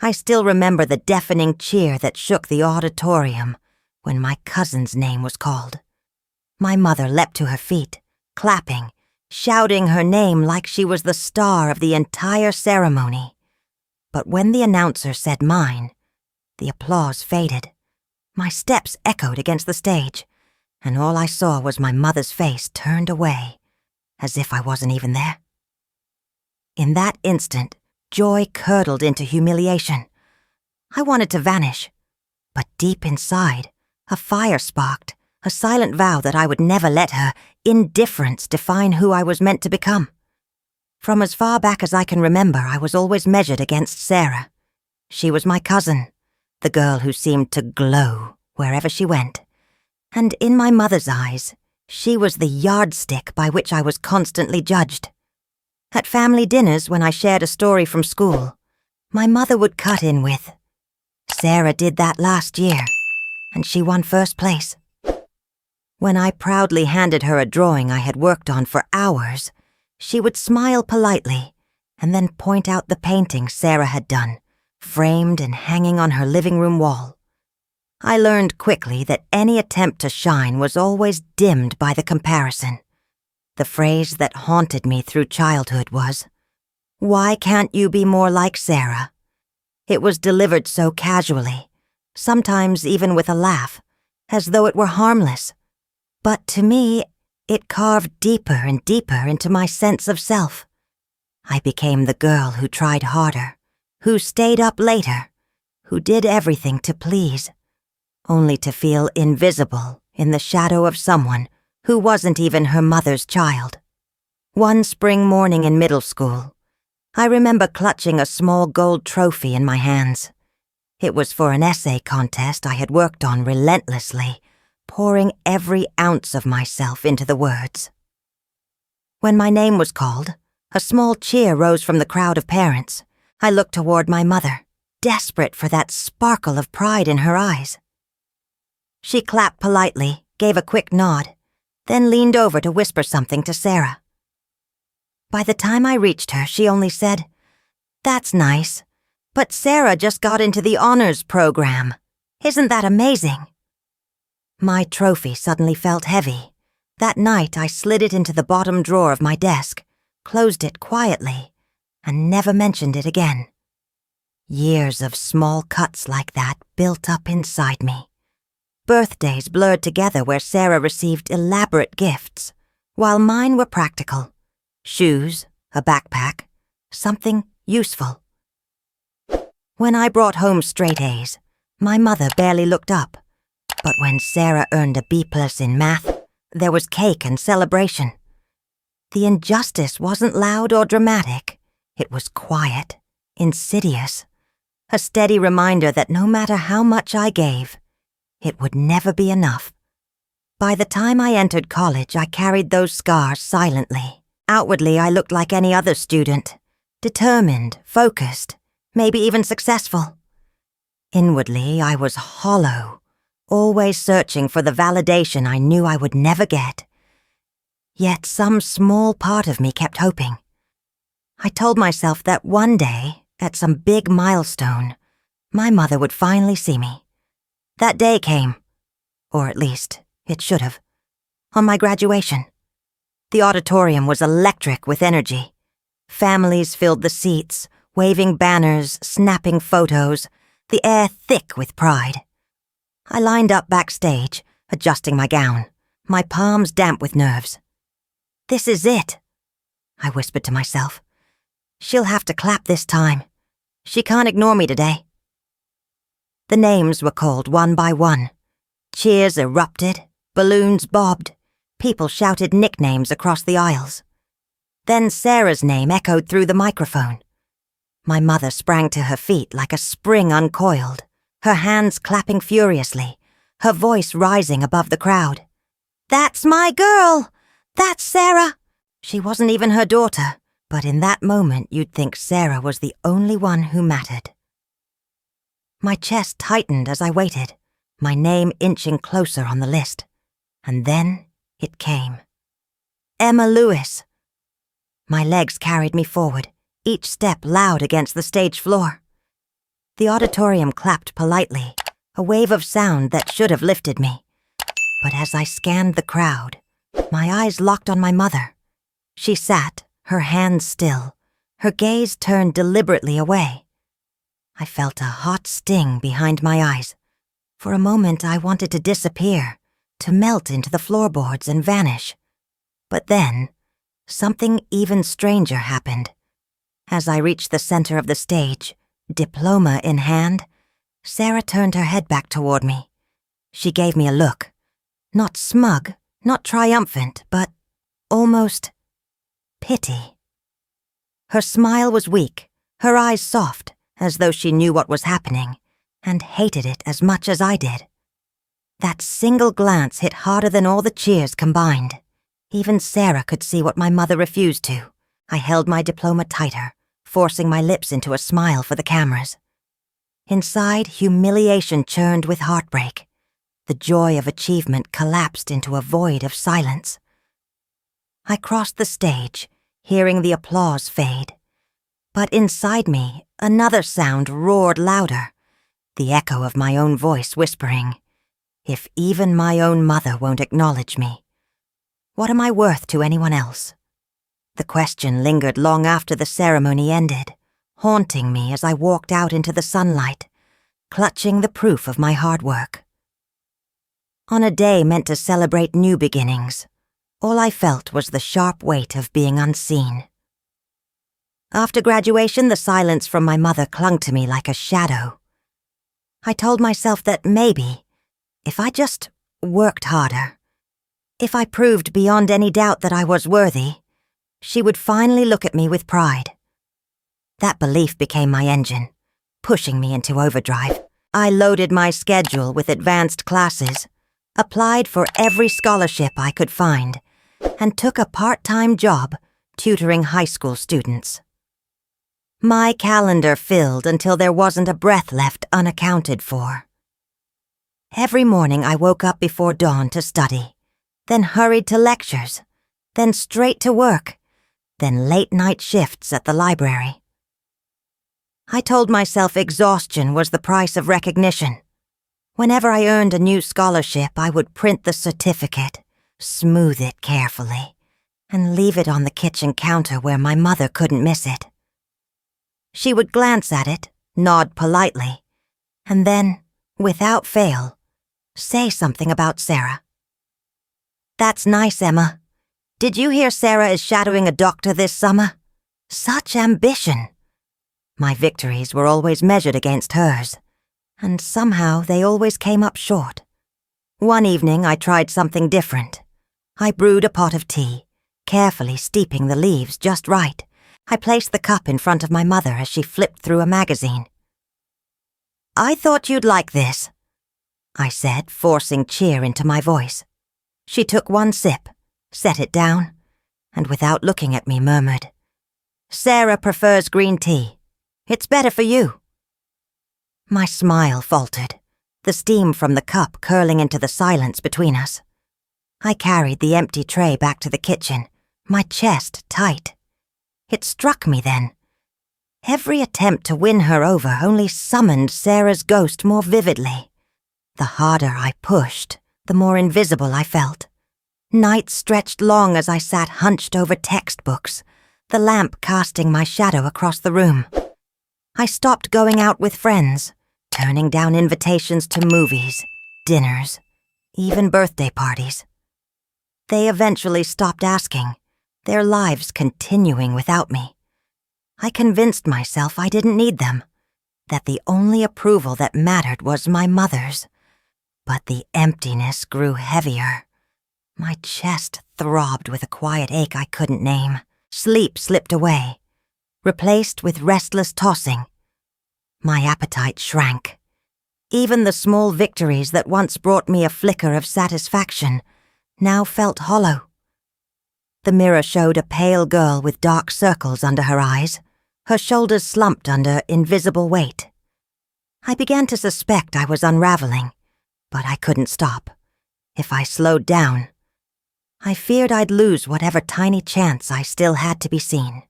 I still remember the deafening cheer that shook the auditorium when my cousin's name was called. My mother leapt to her feet, clapping, shouting her name like she was the star of the entire ceremony. But when the announcer said mine, the applause faded. My steps echoed against the stage, and all I saw was my mother's face turned away, as if I wasn't even there. In that instant, joy curdled into humiliation. I wanted to vanish, but deep inside, a fire sparked, a silent vow that I would never let her indifference define who I was meant to become. From as far back as I can remember, I was always measured against Sarah. She was my cousin, the girl who seemed to glow wherever she went. And in my mother's eyes, she was the yardstick by which I was constantly judged. At family dinners, when I shared a story from school, my mother would cut in with, "Sarah did that last year, and she won first place." When I proudly handed her a drawing I had worked on for hours, she would smile politely and then point out the painting Sarah had done, framed and hanging on her living room wall. I learned quickly that any attempt to shine was always dimmed by the comparison. The phrase that haunted me through childhood was, "Why can't you be more like Sarah?" It was delivered so casually, sometimes even with a laugh, as though it were harmless. But to me, it carved deeper and deeper into my sense of self. I became the girl who tried harder, who stayed up later, who did everything to please, only to feel invisible in the shadow of someone who wasn't even her mother's child. One spring morning in middle school, I remember clutching a small gold trophy in my hands. It was for an essay contest I had worked on relentlessly, pouring every ounce of myself into the words. When my name was called, a small cheer rose from the crowd of parents. I looked toward my mother, desperate for that sparkle of pride in her eyes. She clapped politely, gave a quick nod, then leaned over to whisper something to Sarah. By the time I reached her, she only said, "That's nice, but Sarah just got into the honors program. Isn't that amazing?" My trophy suddenly felt heavy. That night, I slid it into the bottom drawer of my desk, closed it quietly, and never mentioned it again. Years of small cuts like that built up inside me. Birthdays blurred together where Sarah received elaborate gifts, while mine were practical. Shoes, a backpack, something useful. When I brought home straight A's, my mother barely looked up. But when Sarah earned a B+ in math, there was cake and celebration. The injustice wasn't loud or dramatic. It was quiet, insidious, a steady reminder that no matter how much I gave, it would never be enough. By the time I entered college, I carried those scars silently. Outwardly, I looked like any other student, determined, focused, maybe even successful. Inwardly, I was hollow, always searching for the validation I knew I would never get. Yet some small part of me kept hoping. I told myself that one day, at some big milestone, my mother would finally see me. That day came, or at least, it should have, on my graduation. The auditorium was electric with energy. Families filled the seats, waving banners, snapping photos, the air thick with pride. I lined up backstage, adjusting my gown, my palms damp with nerves. "This is it," I whispered to myself. "She'll have to clap this time. She can't ignore me today." The names were called one by one. Cheers erupted, balloons bobbed, people shouted nicknames across the aisles. Then Sarah's name echoed through the microphone. My mother sprang to her feet like a spring uncoiled, her hands clapping furiously, her voice rising above the crowd. "That's my girl! That's Sarah!" She wasn't even her daughter, but in that moment you'd think Sarah was the only one who mattered. My chest tightened as I waited, my name inching closer on the list. And then it came. Emma Lewis. My legs carried me forward, each step loud against the stage floor. The auditorium clapped politely, a wave of sound that should have lifted me. But as I scanned the crowd, my eyes locked on my mother. She sat, her hands still, her gaze turned deliberately away. I felt a hot sting behind my eyes. For a moment I wanted to disappear, to melt into the floorboards and vanish. But then, something even stranger happened. As I reached the center of the stage, diploma in hand, Sarah turned her head back toward me. She gave me a look. Not smug, not triumphant, but almost pity. Her smile was weak, her eyes soft, as though she knew what was happening, and hated it as much as I did. That single glance hit harder than all the cheers combined. Even Sarah could see what my mother refused to. I held my diploma tighter, forcing my lips into a smile for the cameras. Inside, humiliation churned with heartbreak. The joy of achievement collapsed into a void of silence. I crossed the stage, hearing the applause fade. But inside me, another sound roared louder, the echo of my own voice whispering, "If even my own mother won't acknowledge me, what am I worth to anyone else?" The question lingered long after the ceremony ended, haunting me as I walked out into the sunlight, clutching the proof of my hard work. On a day meant to celebrate new beginnings, all I felt was the sharp weight of being unseen. After graduation, the silence from my mother clung to me like a shadow. I told myself that maybe, if I just worked harder, if I proved beyond any doubt that I was worthy, she would finally look at me with pride. That belief became my engine, pushing me into overdrive. I loaded my schedule with advanced classes, applied for every scholarship I could find, and took a part-time job tutoring high school students. My calendar filled until there wasn't a breath left unaccounted for. Every morning I woke up before dawn to study, then hurried to lectures, then straight to work, then late-night shifts at the library. I told myself exhaustion was the price of recognition. Whenever I earned a new scholarship, I would print the certificate, smooth it carefully, and leave it on the kitchen counter where my mother couldn't miss it. She would glance at it, nod politely, and then, without fail, say something about Sarah. "That's nice, Emma. Did you hear Sarah is shadowing a doctor this summer? Such ambition." My victories were always measured against hers, and somehow they always came up short. One evening I tried something different. I brewed a pot of tea, carefully steeping the leaves just right. I placed the cup in front of my mother as she flipped through a magazine. "I thought you'd like this," I said, forcing cheer into my voice. She took one sip, set it down, and without looking at me murmured, "Sarah prefers green tea. It's better for you." My smile faltered, the steam from the cup curling into the silence between us. I carried the empty tray back to the kitchen, my chest tight. It struck me then. Every attempt to win her over only summoned Sarah's ghost more vividly. The harder I pushed, the more invisible I felt. Nights stretched long as I sat hunched over textbooks, the lamp casting my shadow across the room. I stopped going out with friends, turning down invitations to movies, dinners, even birthday parties. They eventually stopped asking, their lives continuing without me. I convinced myself I didn't need them, that the only approval that mattered was my mother's. But the emptiness grew heavier. My chest throbbed with a quiet ache I couldn't name. Sleep slipped away, replaced with restless tossing. My appetite shrank. Even the small victories that once brought me a flicker of satisfaction now felt hollow. The mirror showed a pale girl with dark circles under her eyes, her shoulders slumped under invisible weight. I began to suspect I was unraveling, but I couldn't stop. If I slowed down, I feared I'd lose whatever tiny chance I still had to be seen.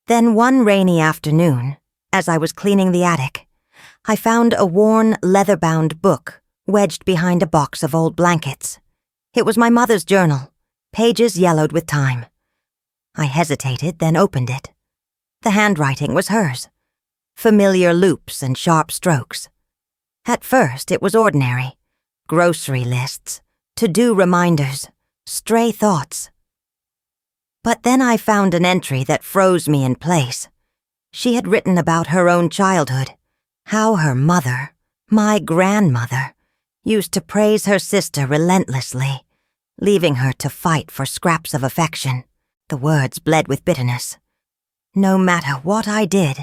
Then one rainy afternoon, As I was cleaning the attic, I found a worn, leather-bound book wedged behind a box of old blankets. It was my mother's journal, pages yellowed with time. I hesitated, then opened it. The handwriting was hers. Familiar loops and sharp strokes. At first, it was ordinary. Grocery lists, to-do reminders, stray thoughts. But then I found an entry that froze me in place. She had written about her own childhood, how her mother, my grandmother, used to praise her sister relentlessly, leaving her to fight for scraps of affection. The words bled with bitterness. No matter what I did,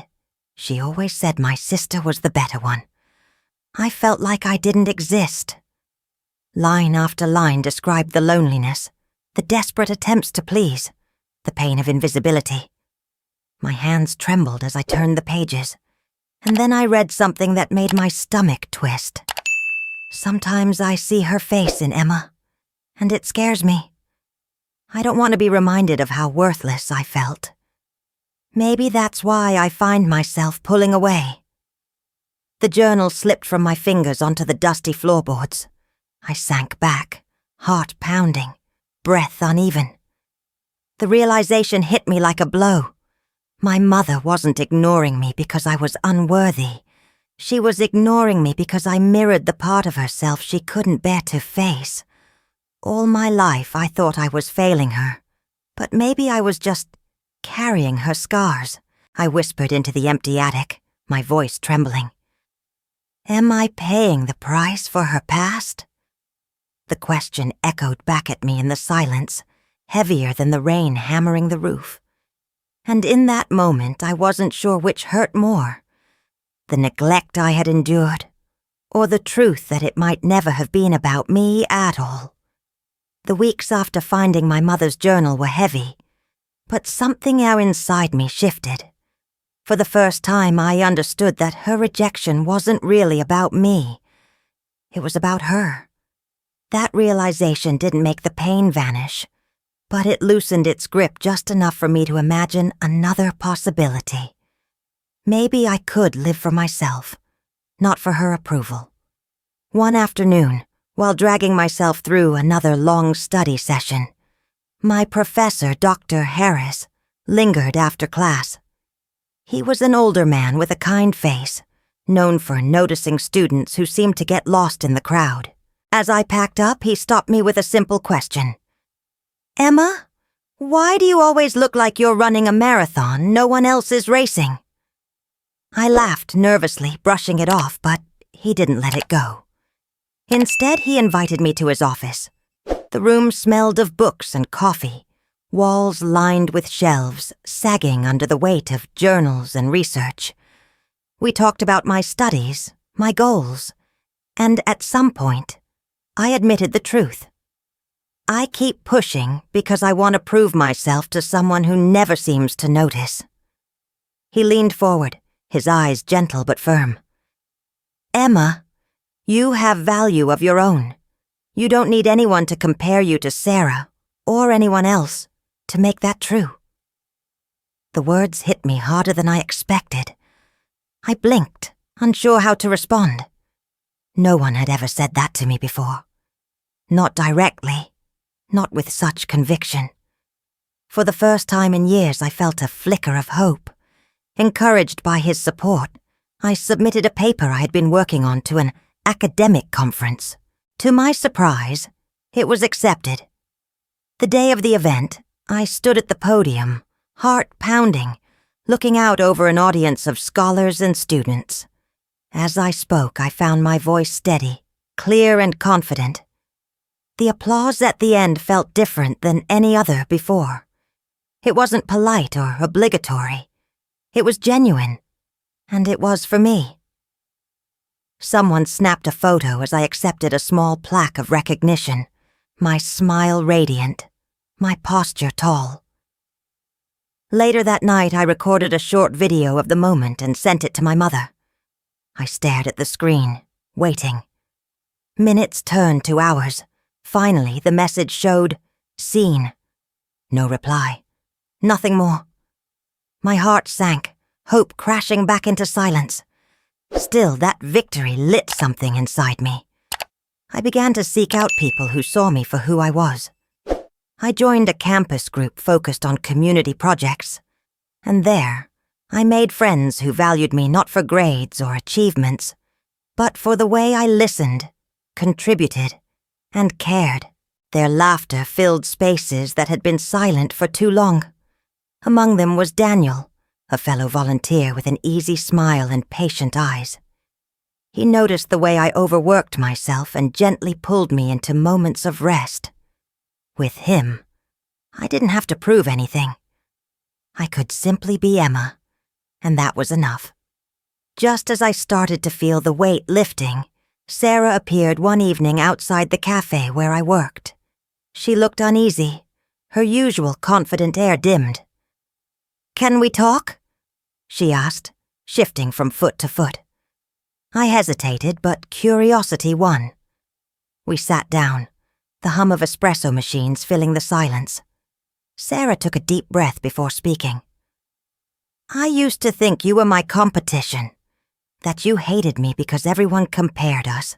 she always said my sister was the better one. I felt like I didn't exist. Line after line described the loneliness, the desperate attempts to please, the pain of invisibility. My hands trembled as I turned the pages, and then I read something that made my stomach twist. Sometimes I see her face in Emma, and it scares me. I don't want to be reminded of how worthless I felt. Maybe that's why I find myself pulling away. The journal slipped from my fingers onto the dusty floorboards. I sank back, heart pounding, breath uneven. The realization hit me like a blow. My mother wasn't ignoring me because I was unworthy. She was ignoring me because I mirrored the part of herself she couldn't bear to face. All my life I thought I was failing her, but maybe I was just carrying her scars. I whispered into the empty attic, my voice trembling. Am I paying the price for her past? The question echoed back at me in the silence, heavier than the rain hammering the roof. And in that moment, I wasn't sure which hurt more, the neglect I had endured, or the truth that it might never have been about me at all. The weeks after finding my mother's journal were heavy, but something out inside me shifted. For the first time, I understood that her rejection wasn't really about me. It was about her. That realization didn't make the pain vanish, but it loosened its grip just enough for me to imagine another possibility. Maybe I could live for myself, not for her approval. One afternoon, while dragging myself through another long study session, my professor, Dr. Harris, lingered after class. He was an older man with a kind face, known for noticing students who seemed to get lost in the crowd. As I packed up, he stopped me with a simple question. Emma, why do you always look like you're running a marathon no one else is racing? I laughed nervously, brushing it off, but he didn't let it go. Instead, he invited me to his office. The room smelled of books and coffee, walls lined with shelves, sagging under the weight of journals and research. We talked about my studies, my goals, and at some point, I admitted the truth. I keep pushing because I want to prove myself to someone who never seems to notice. He leaned forward, his eyes gentle but firm. Emma, you have value of your own. You don't need anyone to compare you to Sarah, or anyone else, to make that true. The words hit me harder than I expected. I blinked, unsure how to respond. No one had ever said that to me before. Not directly, not with such conviction. For the first time in years, I felt a flicker of hope. Encouraged by his support, I submitted a paper I had been working on to an academic conference. To my surprise, it was accepted. The day of the event, I stood at the podium, heart pounding, looking out over an audience of scholars and students. As I spoke, I found my voice steady, clear and confident. The applause at the end felt different than any other before. It wasn't polite or obligatory. It was genuine, and it was for me. Someone snapped a photo as I accepted a small plaque of recognition, my smile radiant, my posture tall. Later that night, I recorded a short video of the moment and sent it to my mother. I stared at the screen, waiting. Minutes turned to hours. Finally, the message showed, seen. No reply. Nothing more. My heart sank, hope crashing back into silence. Still, that victory lit something inside me. I began to seek out people who saw me for who I was. I joined a campus group focused on community projects, and there, I made friends who valued me not for grades or achievements, but for the way I listened, contributed, and cared. Their laughter filled spaces that had been silent for too long. Among them was Daniel, a fellow volunteer with an easy smile and patient eyes. He noticed the way I overworked myself and gently pulled me into moments of rest. With him, I didn't have to prove anything. I could simply be Emma, and that was enough. Just as I started to feel the weight lifting, Sarah appeared one evening outside the cafe where I worked. She looked uneasy, her usual confident air dimmed. "Can we talk?" she asked, shifting from foot to foot. I hesitated, but curiosity won. We sat down, the hum of espresso machines filling the silence. Sarah took a deep breath before speaking. "I used to think you were my competition, that you hated me because everyone compared us.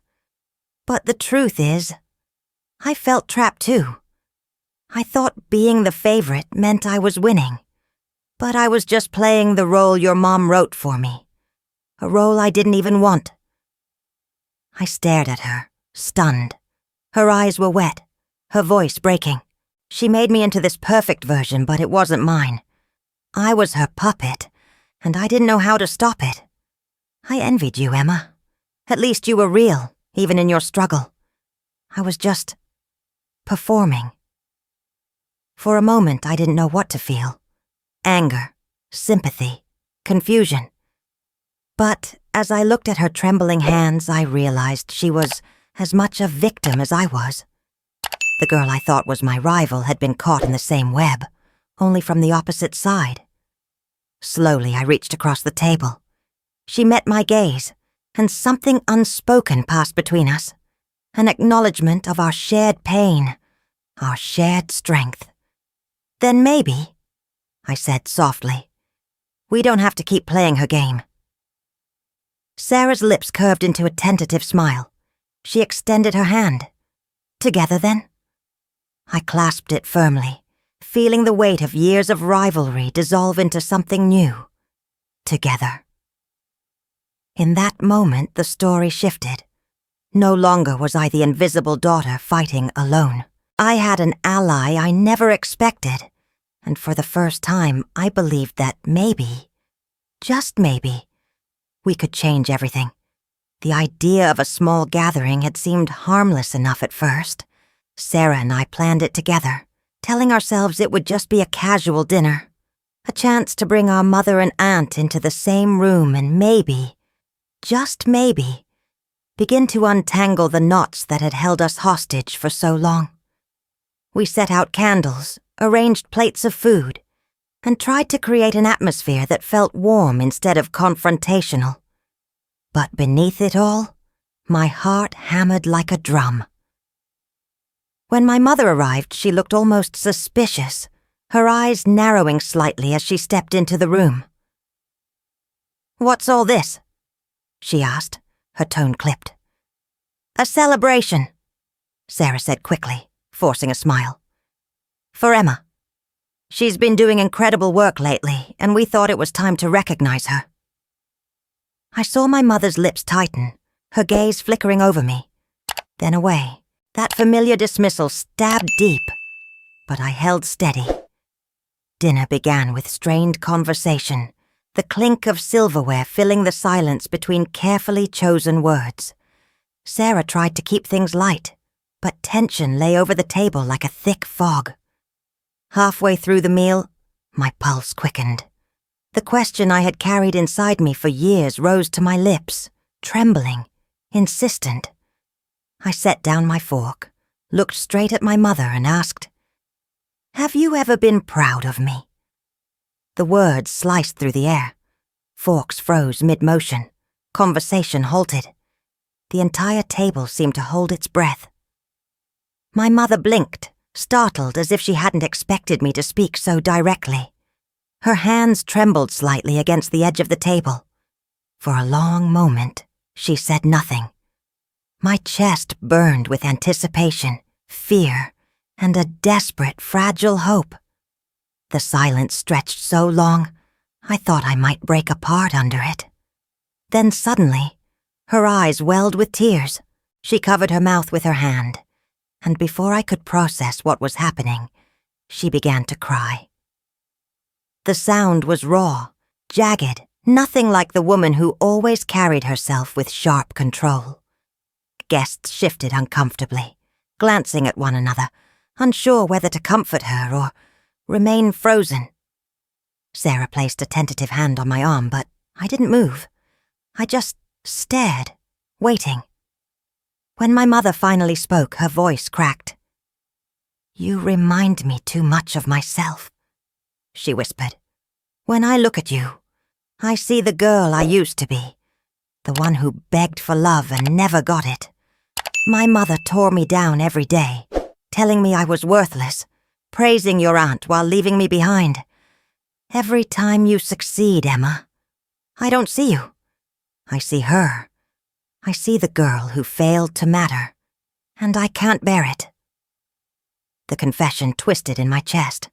But the truth is, I felt trapped too. I thought being the favorite meant I was winning, but I was just playing the role your mom wrote for me. A role I didn't even want." I stared at her, stunned. Her eyes were wet, her voice breaking. She made me into this perfect version, but it wasn't mine. I was her puppet, and I didn't know how to stop it. I envied you, Emma. At least you were real, even in your struggle. I was just performing. For a moment, I didn't know what to feel. Anger, sympathy, confusion. But as I looked at her trembling hands, I realized she was as much a victim as I was. The girl I thought was my rival had been caught in the same web, only from the opposite side. Slowly, I reached across the table. She met my gaze, and something unspoken passed between us. An acknowledgement of our shared pain, our shared strength. "Then maybe," I said softly, "we don't have to keep playing her game." Sarah's lips curved into a tentative smile. She extended her hand. "Together, then?" I clasped it firmly, feeling the weight of years of rivalry dissolve into something new. Together. In that moment, the story shifted. No longer was I the invisible daughter fighting alone. I had an ally I never expected, and for the first time, I believed that maybe, just maybe, we could change everything. The idea of a small gathering had seemed harmless enough at first. Sarah and I planned it together, telling ourselves it would just be a casual dinner, a chance to bring our mother and aunt into the same room and maybe, just maybe, begin to untangle the knots that had held us hostage for so long. We set out candles, arranged plates of food, and tried to create an atmosphere that felt warm instead of confrontational. But beneath it all, my heart hammered like a drum. When my mother arrived, she looked almost suspicious, her eyes narrowing slightly as she stepped into the room. "What's all this?" she asked, her tone clipped. "A celebration," Sarah said quickly, forcing a smile. "For Emma. She's been doing incredible work lately, and we thought it was time to recognize her." I saw my mother's lips tighten, her gaze flickering over me, then away. That familiar dismissal stabbed deep, but I held steady. Dinner began with strained conversation, the clink of silverware filling the silence between carefully chosen words. Sarah tried to keep things light, but tension lay over the table like a thick fog. Halfway through the meal, my pulse quickened. The question I had carried inside me for years rose to my lips, trembling, insistent. I set down my fork, looked straight at my mother and asked, "Have you ever been proud of me?" The words sliced through the air. Forks froze mid-motion. Conversation halted. The entire table seemed to hold its breath. My mother blinked, startled as if she hadn't expected me to speak so directly. Her hands trembled slightly against the edge of the table. For a long moment, she said nothing. My chest burned with anticipation, fear, and a desperate, fragile hope. The silence stretched so long, I thought I might break apart under it. Then suddenly, her eyes welled with tears. She covered her mouth with her hand, and before I could process what was happening, she began to cry. The sound was raw, jagged, nothing like the woman who always carried herself with sharp control. Guests shifted uncomfortably, glancing at one another, unsure whether to comfort her or remain frozen. Sarah placed a tentative hand on my arm, but I didn't move. I just stared, waiting. When my mother finally spoke, her voice cracked. "You remind me too much of myself," she whispered. "When I look at you, I see the girl I used to be, the one who begged for love and never got it. My mother tore me down every day, telling me I was worthless, praising your aunt while leaving me behind. Every time you succeed, Emma, I don't see you. I see her. I see the girl who failed to matter, and I can't bear it." The confession twisted in my chest.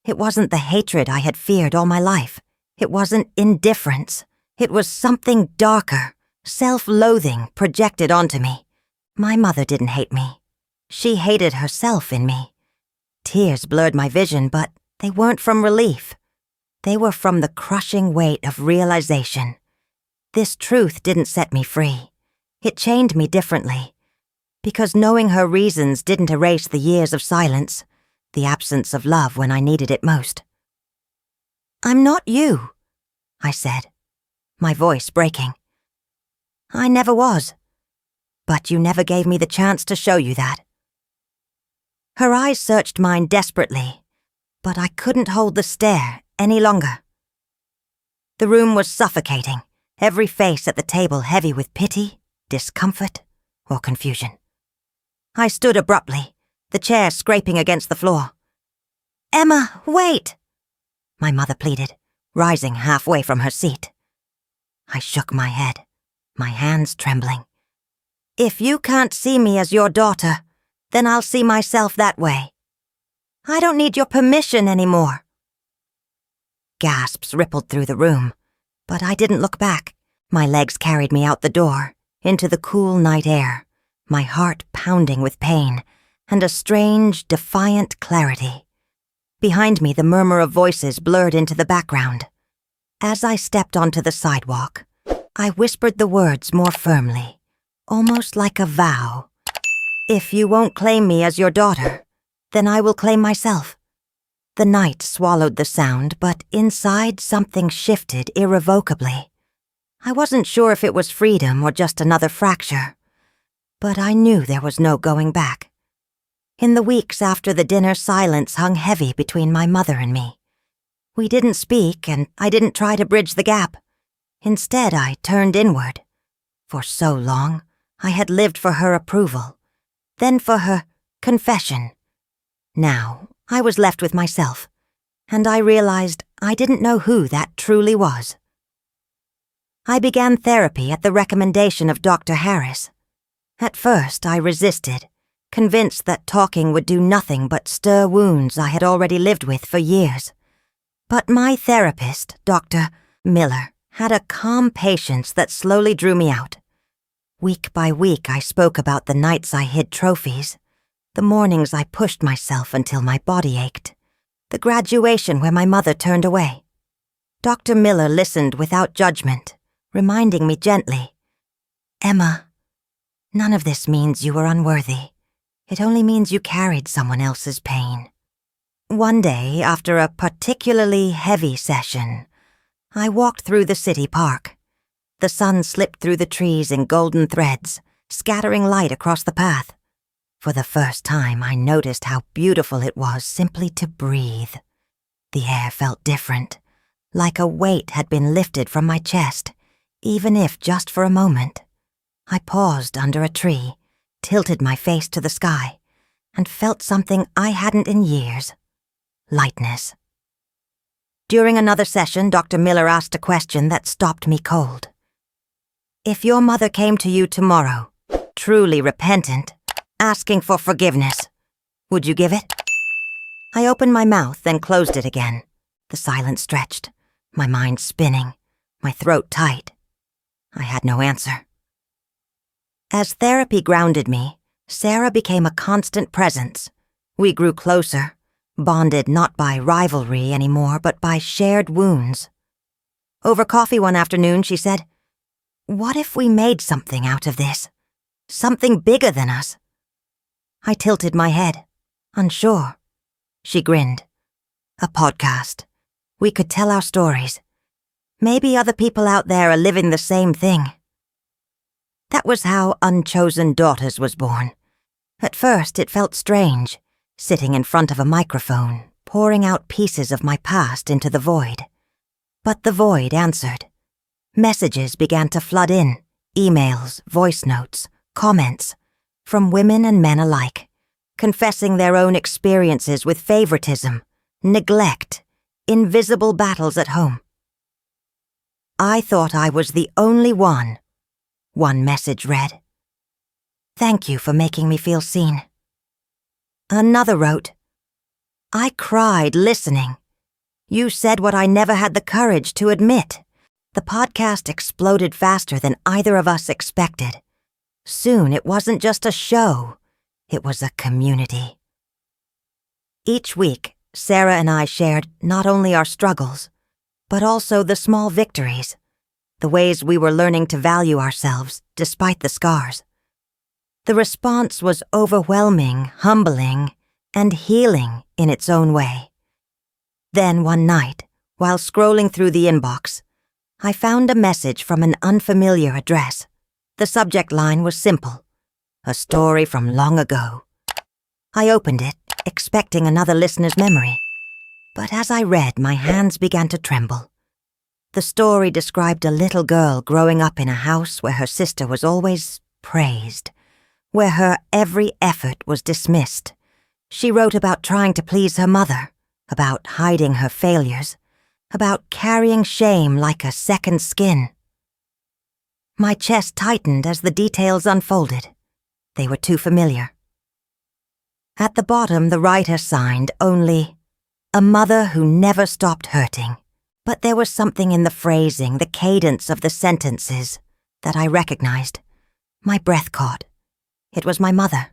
It wasn't the hatred I had feared all my life. It wasn't indifference. It was something darker, self-loathing projected onto me. My mother didn't hate me. She hated herself in me. Tears blurred my vision, but they weren't from relief. They were from the crushing weight of realization. This truth didn't set me free. It chained me differently. Because knowing her reasons didn't erase the years of silence, the absence of love when I needed it most. "I'm not you," I said, my voice breaking. "I never was. But you never gave me the chance to show you that." Her eyes searched mine desperately, but I couldn't hold the stare any longer. The room was suffocating, every face at the table heavy with pity, discomfort, or confusion. I stood abruptly, the chair scraping against the floor. "Emma, wait!" my mother pleaded, rising halfway from her seat. I shook my head, my hands trembling. "If you can't see me as your daughter, then I'll see myself that way. I don't need your permission anymore." Gasps rippled through the room, but I didn't look back. My legs carried me out the door, into the cool night air, my heart pounding with pain, and a strange, defiant clarity. Behind me, the murmur of voices blurred into the background. As I stepped onto the sidewalk, I whispered the words more firmly, almost like a vow. "If you won't claim me as your daughter, then I will claim myself." The night swallowed the sound, but inside something shifted irrevocably. I wasn't sure if it was freedom or just another fracture, but I knew there was no going back. In the weeks after the dinner, silence hung heavy between my mother and me. We didn't speak, and I didn't try to bridge the gap. Instead, I turned inward. For so long, I had lived for her approval, then for her confession. Now, I was left with myself, and I realized I didn't know who that truly was. I began therapy at the recommendation of Dr. Harris. At first, I resisted, convinced that talking would do nothing but stir wounds I had already lived with for years. But my therapist, Dr. Miller, had a calm patience that slowly drew me out. Week by week, I spoke about the nights I hid trophies, the mornings I pushed myself until my body ached, the graduation where my mother turned away. Dr. Miller listened without judgment, reminding me gently, "Emma, none of this means you were unworthy. It only means you carried someone else's pain." One day, after a particularly heavy session, I walked through the city park. The sun slipped through the trees in golden threads, scattering light across the path. For the first time, I noticed how beautiful it was simply to breathe. The air felt different, like a weight had been lifted from my chest, even if just for a moment. I paused under a tree, tilted my face to the sky, and felt something I hadn't in years. Lightness. During another session, Dr. Miller asked a question that stopped me cold. If your mother came to you tomorrow, truly repentant, asking for forgiveness, would you give it? I opened my mouth and closed it again. The silence stretched, my mind spinning, my throat tight. I had no answer. As therapy grounded me, Sarah became a constant presence. We grew closer, bonded not by rivalry anymore, but by shared wounds. Over coffee one afternoon, she said, "What if we made something out of this? Something bigger than us?" I tilted my head, unsure. She grinned. "A podcast. We could tell our stories. Maybe other people out there are living the same thing." That was how Unchosen Daughters was born. At first, it felt strange, sitting in front of a microphone, pouring out pieces of my past into the void. But the void answered. Messages began to flood in, emails, voice notes, comments, from women and men alike, confessing their own experiences with favoritism, neglect, invisible battles at home. I thought I was the only one message read. "Thank you for making me feel seen." Another wrote, "I cried listening. You said what I never had the courage to admit." The podcast exploded faster than either of us expected. Soon it wasn't just a show, it was a community. Each week, Sarah and I shared not only our struggles, but also the small victories, the ways we were learning to value ourselves despite the scars. The response was overwhelming, humbling, and healing in its own way. Then one night, while scrolling through the inbox, I found a message from an unfamiliar address. The subject line was simple, "A story from long ago." I opened it, expecting another listener's memory, but as I read, my hands began to tremble. The story described a little girl growing up in a house where her sister was always praised, where her every effort was dismissed. She wrote about trying to please her mother, about hiding her failures, about carrying shame like a second skin. My chest tightened as the details unfolded. They were too familiar. At the bottom, the writer signed only, "A mother who never stopped hurting." But there was something in the phrasing, the cadence of the sentences, that I recognized. My breath caught. It was my mother.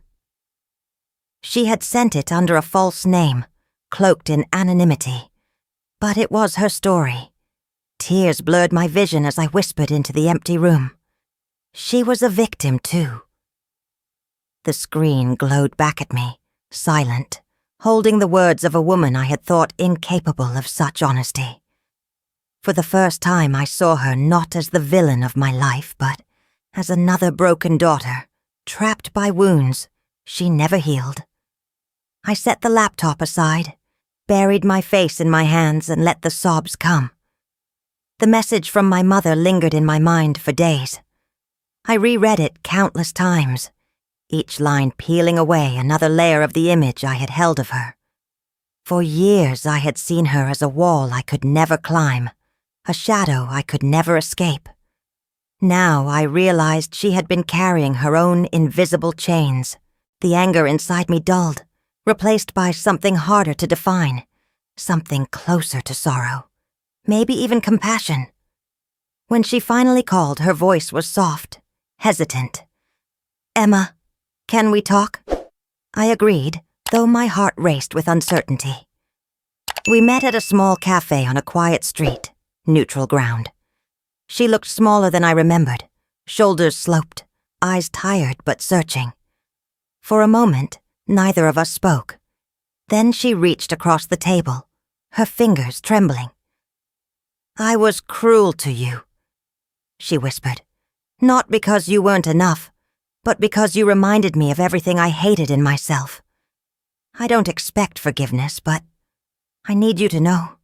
She had sent it under a false name, cloaked in anonymity. But it was her story. Tears blurred my vision as I whispered into the empty room. She was a victim, too. The screen glowed back at me, silent, holding the words of a woman I had thought incapable of such honesty. For the first time, I saw her not as the villain of my life, but as another broken daughter, trapped by wounds she never healed. I set the laptop aside, buried my face in my hands, and let the sobs come. The message from my mother lingered in my mind for days. I reread it countless times, each line peeling away another layer of the image I had held of her. For years I had seen her as a wall I could never climb, a shadow I could never escape. Now I realized she had been carrying her own invisible chains. The anger inside me dulled, replaced by something harder to define, something closer to sorrow, maybe even compassion. When she finally called, her voice was soft, hesitant. "Emma, can we talk?" I agreed, though my heart raced with uncertainty. We met at a small cafe on a quiet street, neutral ground. She looked smaller than I remembered, shoulders sloped, eyes tired but searching. For a moment, neither of us spoke. Then she reached across the table, her fingers trembling. "I was cruel to you," she whispered. "Not because you weren't enough, but because you reminded me of everything I hated in myself. I don't expect forgiveness, but I need you to know.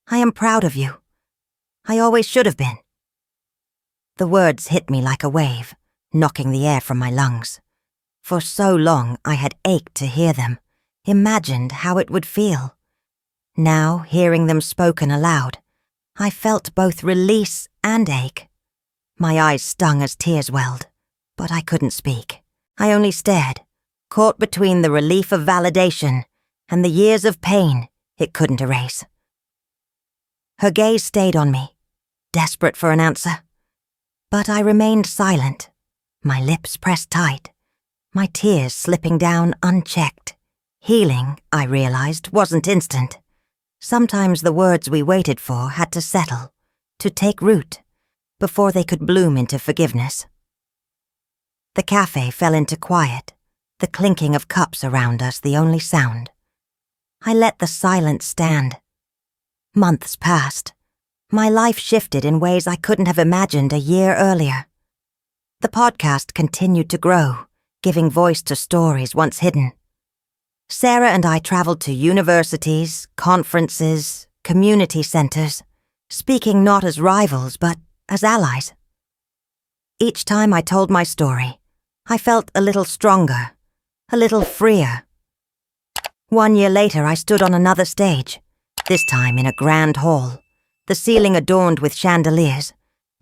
I am proud of you. I always should have been." The words hit me like a wave, knocking the air from my lungs. For so long I had ached to hear them, imagined how it would feel. Now, hearing them spoken aloud, I felt both release and ache. My eyes stung as tears welled, but I couldn't speak. I only stared, caught between the relief of validation and the years of pain it couldn't erase. Her gaze stayed on me, desperate for an answer. But I remained silent, my lips pressed tight, my tears slipping down unchecked. Healing, I realized, wasn't instant. Sometimes the words we waited for had to settle, to take root, before they could bloom into forgiveness. The cafe fell into quiet, the clinking of cups around us the only sound. I let the silence stand. Months passed. My life shifted in ways I couldn't have imagined a year earlier. The podcast continued to grow, giving voice to stories once hidden. Sarah and I traveled to universities, conferences, community centers, speaking not as rivals but as allies. Each time I told my story, I felt a little stronger, a little freer. 1 year later, I stood on another stage, this time in a grand hall, the ceiling adorned with chandeliers,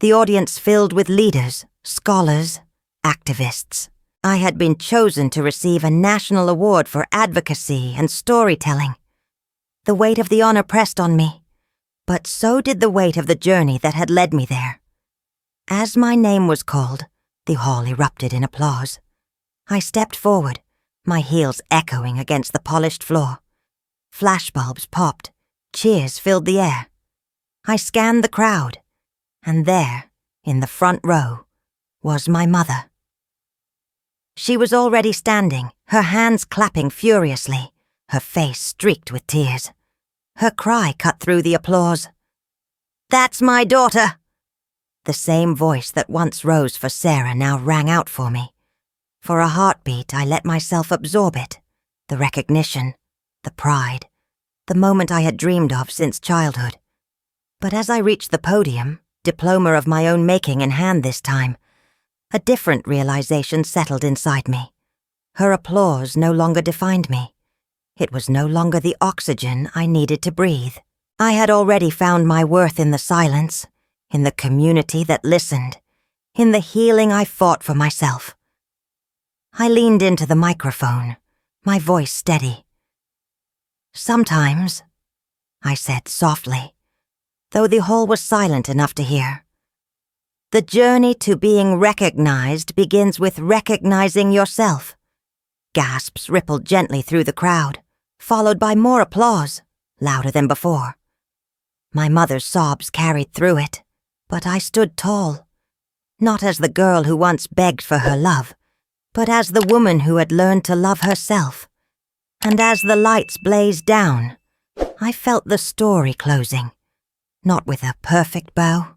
the audience filled with leaders, scholars, activists. I had been chosen to receive a national award for advocacy and storytelling. The weight of the honor pressed on me, but so did the weight of the journey that had led me there. As my name was called, the hall erupted in applause. I stepped forward, my heels echoing against the polished floor. Flashbulbs popped, cheers filled the air. I scanned the crowd, and there, in the front row, was my mother. She was already standing, her hands clapping furiously, her face streaked with tears. Her cry cut through the applause. "That's my daughter!" The same voice that once rose for Sarah now rang out for me. For a heartbeat, I let myself absorb it, the recognition, the pride, the moment I had dreamed of since childhood. But as I reached the podium, diploma of my own making in hand this time, a different realization settled inside me. Her applause no longer defined me. It was no longer the oxygen I needed to breathe. I had already found my worth in the silence, in the community that listened, in the healing I fought for myself. I leaned into the microphone, my voice steady. "Sometimes," I said softly, though the hall was silent enough to hear, "the journey to being recognized begins with recognizing yourself." Gasps rippled gently through the crowd, followed by more applause, louder than before. My mother's sobs carried through it, but I stood tall, not as the girl who once begged for her love, but as the woman who had learned to love herself. And as the lights blazed down, I felt the story closing, not with a perfect bow,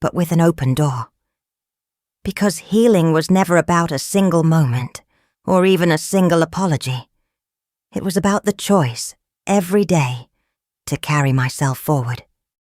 but with an open door. Because healing was never about a single moment, or even a single apology. It was about the choice, every day, to carry myself forward.